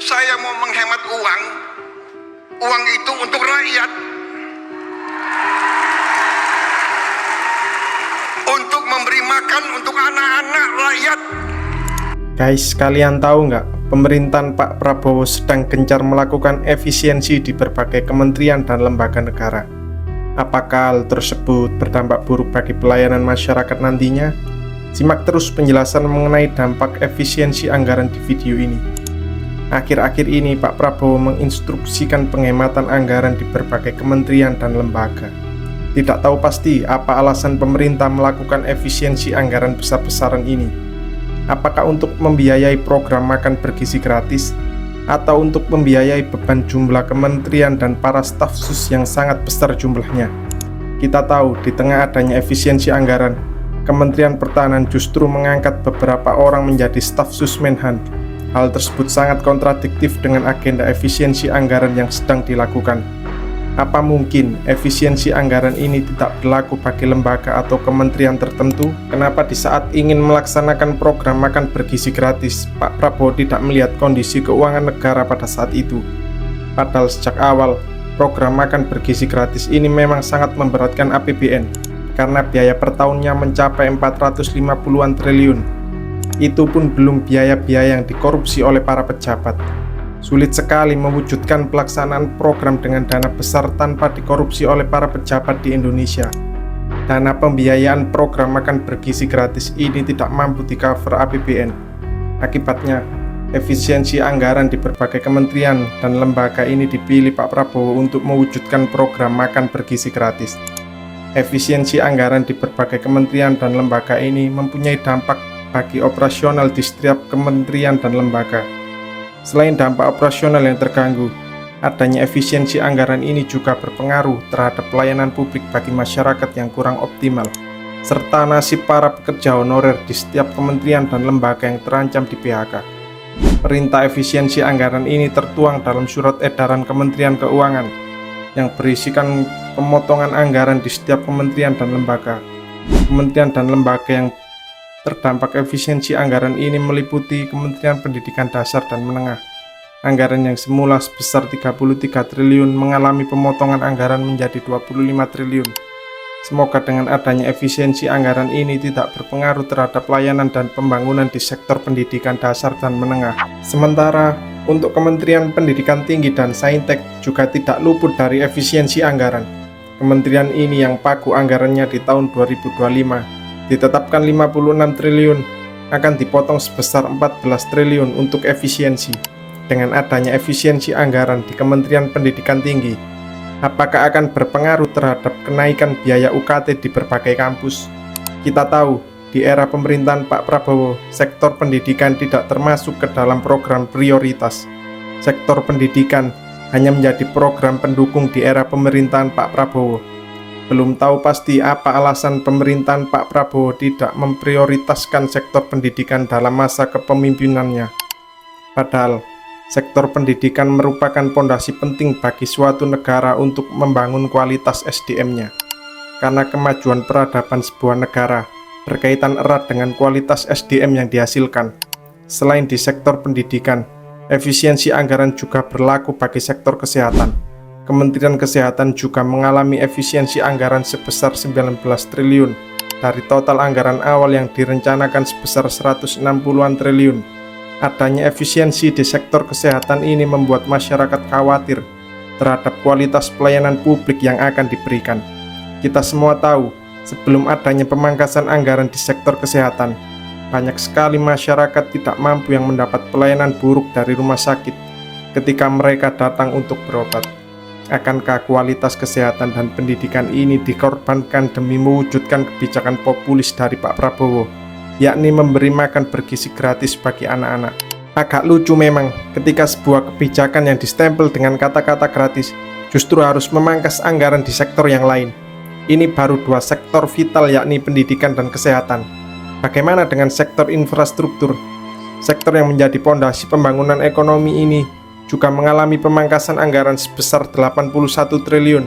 saya mau menghemat uang itu untuk rakyat, untuk memberi makan untuk anak-anak rakyat. Guys, kalian tahu nggak, pemerintahan Pak Prabowo sedang gencar melakukan efisiensi di berbagai kementerian dan lembaga negara. Apakah hal tersebut berdampak buruk bagi pelayanan masyarakat nantinya? Simak terus penjelasan mengenai dampak efisiensi anggaran di video ini. Akhir-akhir ini Pak Prabowo menginstruksikan penghematan anggaran di berbagai kementerian dan lembaga. Tidak tahu pasti apa alasan pemerintah melakukan efisiensi anggaran besar-besaran ini. Apakah untuk membiayai program makan bergizi gratis, atau untuk membiayai beban jumlah kementerian dan para staf sus yang sangat besar jumlahnya? Kita tahu di tengah adanya efisiensi anggaran, Kementerian Pertahanan justru mengangkat beberapa orang menjadi staf sus Menhan. Hal tersebut sangat kontradiktif dengan agenda efisiensi anggaran yang sedang dilakukan. Apa mungkin efisiensi anggaran ini tidak berlaku bagi lembaga atau kementerian tertentu? Kenapa di saat ingin melaksanakan program makan bergizi gratis, Pak Prabowo tidak melihat kondisi keuangan negara pada saat itu? Padahal sejak awal, program makan bergizi gratis ini memang sangat memberatkan APBN, karena biaya per tahunnya mencapai 450-an triliun. Itu pun belum biaya-biaya yang dikorupsi oleh para pejabat. Sulit sekali mewujudkan pelaksanaan program dengan dana besar tanpa dikorupsi oleh para pejabat di Indonesia. Dana pembiayaan program makan bergizi gratis ini tidak mampu di-cover APBN. Akibatnya, efisiensi anggaran di berbagai kementerian dan lembaga ini dipilih Pak Prabowo untuk mewujudkan program makan bergizi gratis. Efisiensi anggaran di berbagai kementerian dan lembaga ini mempunyai dampak bagi operasional di setiap kementerian dan lembaga. Selain dampak operasional yang terganggu, adanya efisiensi anggaran ini juga berpengaruh terhadap pelayanan publik bagi masyarakat yang kurang optimal, serta nasib para pekerja honorer di setiap kementerian dan lembaga yang terancam di PHK. Perintah efisiensi anggaran ini tertuang dalam surat edaran Kementerian Keuangan yang berisikan pemotongan anggaran di setiap kementerian dan lembaga. Kementerian dan lembaga yang terdampak efisiensi anggaran ini meliputi Kementerian Pendidikan Dasar dan Menengah. Anggaran yang semula sebesar 33 triliun mengalami pemotongan anggaran menjadi 25 triliun. Semoga dengan adanya efisiensi anggaran ini tidak berpengaruh terhadap layanan dan pembangunan di sektor pendidikan dasar dan menengah. Sementara untuk Kementerian Pendidikan Tinggi dan Saintek juga tidak luput dari efisiensi anggaran. Kementerian ini yang pagu anggarannya di tahun 2025 ditetapkan 56 triliun, akan dipotong sebesar 14 triliun untuk efisiensi. Dengan adanya efisiensi anggaran di Kementerian Pendidikan Tinggi, apakah akan berpengaruh terhadap kenaikan biaya UKT di berbagai kampus? Kita tahu, di era pemerintahan Pak Prabowo, sektor pendidikan tidak termasuk ke dalam program prioritas. Sektor pendidikan hanya menjadi program pendukung di era pemerintahan Pak Prabowo. Belum tahu pasti apa alasan pemerintahan Pak Prabowo tidak memprioritaskan sektor pendidikan dalam masa kepemimpinannya. Padahal, sektor pendidikan merupakan pondasi penting bagi suatu negara untuk membangun kualitas SDM-nya. Karena kemajuan peradaban sebuah negara berkaitan erat dengan kualitas SDM yang dihasilkan. Selain di sektor pendidikan, efisiensi anggaran juga berlaku bagi sektor kesehatan. Kementerian Kesehatan juga mengalami efisiensi anggaran sebesar 19 triliun dari total anggaran awal yang direncanakan sebesar 160-an triliun. Adanya efisiensi di sektor kesehatan ini membuat masyarakat khawatir terhadap kualitas pelayanan publik yang akan diberikan. Kita semua tahu, sebelum adanya pemangkasan anggaran di sektor kesehatan, banyak sekali masyarakat tidak mampu yang mendapat pelayanan buruk dari rumah sakit ketika mereka datang untuk berobat. Akankah kualitas kesehatan dan pendidikan ini dikorbankan demi mewujudkan kebijakan populis dari Pak Prabowo, yakni memberi makan bergizi gratis bagi anak-anak? Agak lucu memang ketika sebuah kebijakan yang distempel dengan kata-kata gratis justru harus memangkas anggaran di sektor yang lain. Ini baru dua sektor vital, yakni pendidikan dan kesehatan. Bagaimana dengan sektor infrastruktur? Sektor yang menjadi pondasi pembangunan ekonomi ini juga mengalami pemangkasan anggaran sebesar 81 triliun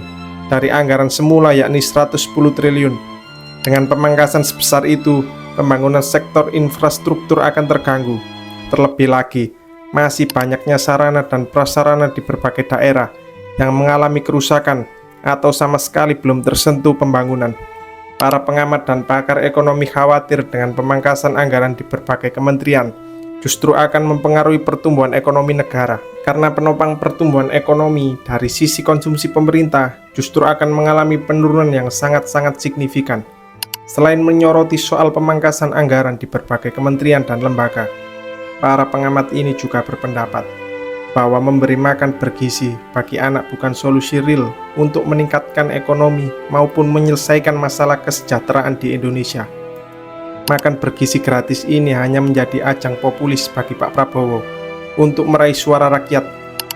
dari anggaran semula yakni 110 triliun. Dengan pemangkasan sebesar itu, pembangunan sektor infrastruktur akan terganggu. Terlebih lagi, masih banyaknya sarana dan prasarana di berbagai daerah yang mengalami kerusakan atau sama sekali belum tersentuh pembangunan. Para pengamat dan pakar ekonomi khawatir dengan pemangkasan anggaran di berbagai kementerian justru akan mempengaruhi pertumbuhan ekonomi negara, karena penopang pertumbuhan ekonomi dari sisi konsumsi pemerintah justru akan mengalami penurunan yang sangat-sangat signifikan. Selain menyoroti soal pemangkasan anggaran di berbagai kementerian dan lembaga, para pengamat ini juga berpendapat bahwa memberi makan bergizi bagi anak bukan solusi real untuk meningkatkan ekonomi maupun menyelesaikan masalah kesejahteraan di Indonesia. Makan bergizi gratis ini hanya menjadi ajang populis bagi Pak Prabowo untuk meraih suara rakyat,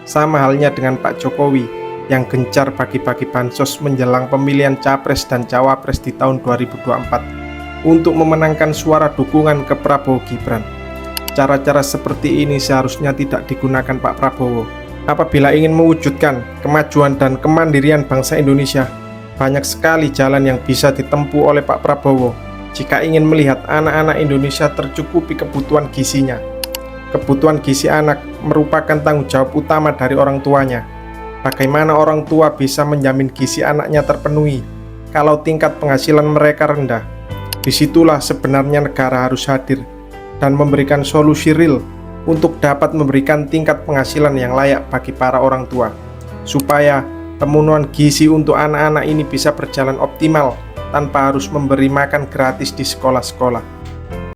sama halnya dengan Pak Jokowi yang gencar bagi-bagi bansos menjelang pemilihan Capres dan Cawapres di tahun 2024 untuk memenangkan suara dukungan ke Prabowo Gibran. Cara-cara seperti ini seharusnya tidak digunakan Pak Prabowo. Apabila ingin mewujudkan kemajuan dan kemandirian bangsa Indonesia, banyak sekali jalan yang bisa ditempuh oleh Pak Prabowo jika ingin melihat anak-anak Indonesia tercukupi kebutuhan gizinya. Kebutuhan gizi anak merupakan tanggung jawab utama dari orang tuanya. Bagaimana orang tua bisa menjamin gizi anaknya terpenuhi kalau tingkat penghasilan mereka rendah? Disitulah sebenarnya negara harus hadir dan memberikan solusi real untuk dapat memberikan tingkat penghasilan yang layak bagi para orang tua, supaya pemenuhan gizi untuk anak-anak ini bisa berjalan optimal tanpa harus memberi makan gratis di sekolah-sekolah.